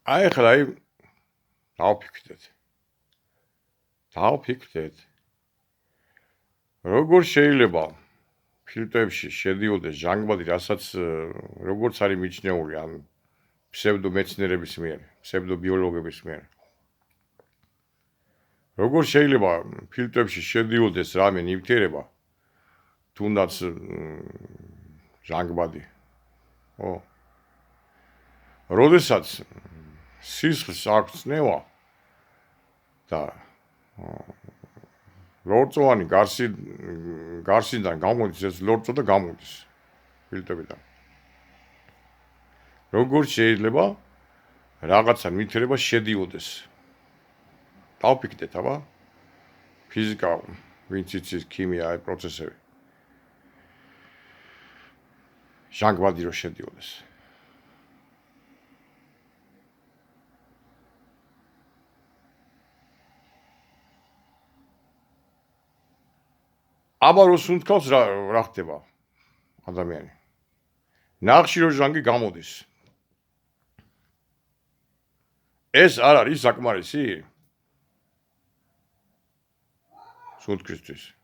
აი ახლა დავფიქრდეთ. როგორ შეიძლება ფილტრებში შედიოდეს ჟანგბადი, რასაც როგორც არის მიჩნეული ამ ფსევდომეცნიერების მიერ, ფსევდობიოლოგების მიერ. როგორ შეიძლება ფილტრებში შედიოდეს რამე ნივთიერება, თუნდაც ჟანგბადი. როდესაც სისხლს აქვს წნევა და ლორწოვანი გარსიდან გამოდის, ეს ლორწო და გამოდის ფილტრებიდან. როგორ შეიძლება რაღაცა ნივთიერება შედიოდეს? დავფიქრდეთ, აბა? ფიზიკა, ვინც იცის ქიმია, აი პროცესები. ჟანგბადი რო შედიოდეს. აბა რო სუნთქავს რა ხდება ადამიანი? ნახში რო ჟანგი გამოდის. ეს არ არის საკმარისი? სუნთქვისთვის.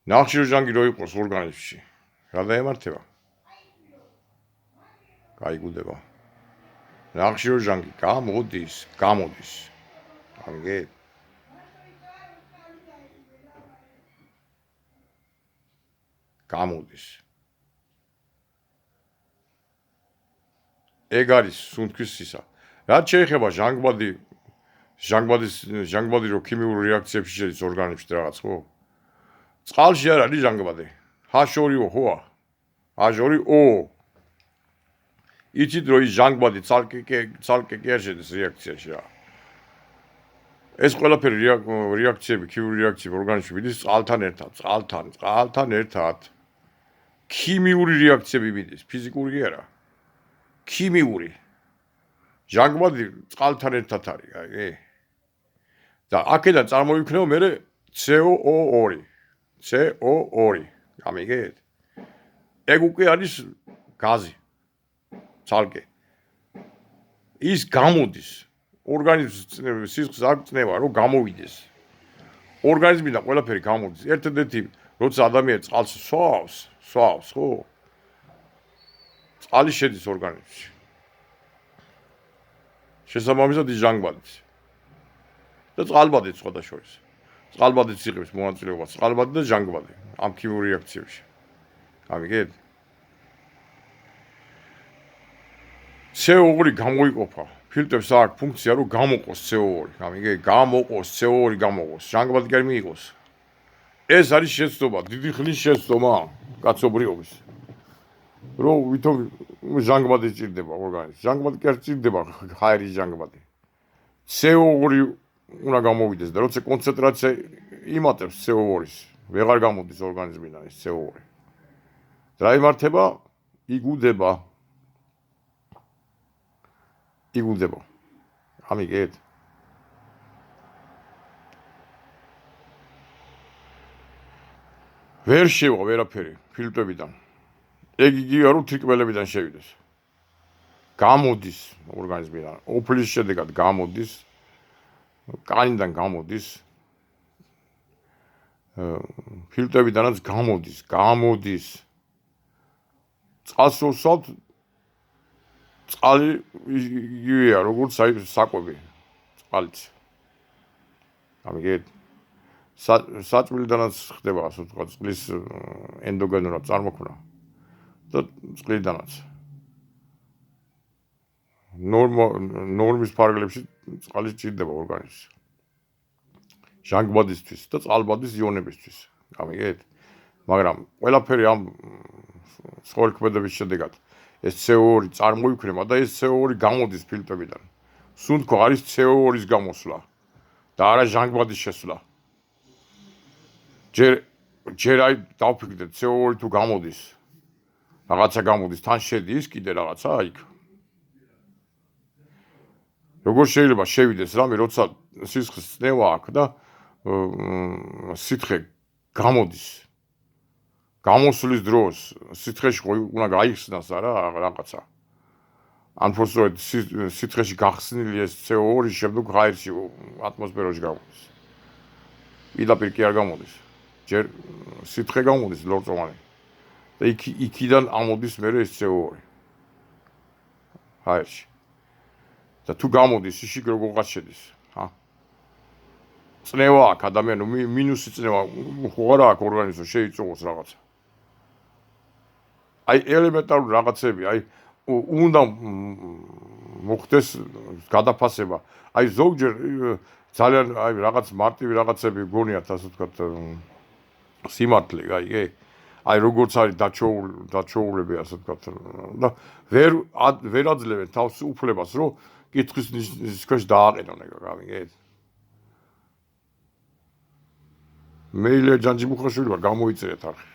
ნახში რო ჟანგი რო იყოს ორგანიზმში, რა დაემართება? გაიგუდება. ნახში რო ჟანგი გამოდის. ამიგეთ? გამოდის. ეგ არის სუნთქვის სისა. რაც შეეხება ჟანგბადი რო ქიმიურ რეაქციებში შედის ორგანიზმში რაღაც, ხო? წყალში არ არის ჟანგბადი. H2O, ხო? H2O. იცით რომ ის ჟანგბადი ცალკე კი არ შედის რეაქციაში რა. ეს ყველაფერი რეაქციები, ქიმიური რეაქციები ორგანიზმში მიდის წყალთან ერთად. ქიმიური რეაქციები მიდის, ფიზიკური კი არა. ქიმიური. ჟანგბადი წყალთან ერთად არის, აი. და აქედან წარმოიქმნება მერე CO2. CO2. გამიგეთ? ეგ უკვე არის გაზი. ცალკე. ის გამოდის. ორგანიზმის სისხლს აქვს წნევა, რომ გამოვიდეს. ორგანიზმიდან ყველაფერი გამოდის. ერთადერთი, როცა ადამიანი წყალს სვავს, ხო? წყალი შედის ორგანიზმში. შესაბამისად ის ჟანგბადიც. და წყალბადიც სხვადასხვა. წყალბადიც იღებს მონაწილეობას, წყალბადი და ჟანგბადი ამ ქიმიურ რეაქციებში. გამიგეთ? CO2 გამოიყოფა. ფილტრებს აქვს ფუნქცია, რომ გამოყოს CO2. გამიგეთ? გამოყოს CO2 გამოყოს. ჟანგბადი კი არ მიიღოს. ეს არის შეცდომა, დიდი ხნის შეცდომა კაცობრიობის. რომ ვითომ ჟანგბადი ჭირდება ორგანიზმში. ჟანგბადი კი არ ჭირდება ჰაერის ჟანგბადი. CO2 უნდა გამოვიდეს და როცა კონცენტრაცია იმატებს CO2-ის, ვეღარ გამოდის ორგანიზმიდან ეს CO2. რა იმართება? იგუდება. ამიგეთ? ვერ შევა ვერაფერი ფილტრებიდან. ეგ იგივეა რომ თრიკველებიდან შევიდეს. გამოდის ორგანიზმიდან, ოფლის შედეგად გამოდის, კანიდან გამოდის, ფილტრებიდანაც გამოდის. წყალს ვსვავთ, წყალი იგივეა როგორც საკვები, წყალიც. ამიგეთ? საწვრილიდანაც ხდება, ასე ვთქვათ, წყლის ენდოგენურად წარმოქმნა და წყლიდანაც. ნორმის ფარგლებში წყალი ჭირდება ორგანიზმში. ჟანგბადისთვის და წყალბადის იონებისთვის. გამიგეთ? მაგრამ ყველაფერი ამ ცხოველქმედების შედეგად ეს CO2 წარმოიქმნება და ეს CO2 გამოდის ფილტრებიდან. სუნთქვა არის CO2-ის გამოსვლა და არა ჟანგბადის შესვლა. ჯერ აი დავფიქრდეთ CO2 თუ გამოდის, რაღაცა გამოდის, თან შედის კიდე რაღაცა იქ. როგორ შეიძლება შევიდეს რამე, როცა სისხლის წნევა აქვს და სითხე გამოდის. გამოსვლის დროს სითხეში უნდა გაიხსნას არა რაღაცა. Unfortunately, სითხეში გახსნილი ეს CO2 შემდეგ ჰაერში ატმოსფეროში გამოდის. პირდაპირ კი არ გამოდის. ჯერ სითხე გამოდის ლორწოვანი. და იქიდან ამოდის მერე ეს CO2 ჰაერში. და თუ გამოდის ისიც როგორღაც შედის, ხა? წნევა აქვს ადამიანო, მინუსი წნევა ხო არა აქვს ორგანიზმში შეიწოვოს რაღაცა. აი ელემენტარული რაღაცები, აი უნდა მოხდეს გადაფასება. აი ზოგჯერ ძალიან აი რაღაც მარტივი რაღაცები გონიათ, ასე ვთქვათ, სიმართლე, აი როგორც არის დაჩოულები, ასე ვთქვათ, და ვერ აძლევენ თავს უფლებას, რომ კითხვის ნიშნის ქვეშ დააყენონ ეგ გავიგეთ? მეილე ჯანჯი მუხაშვილი ვარ, გამოიწერეთ არხი.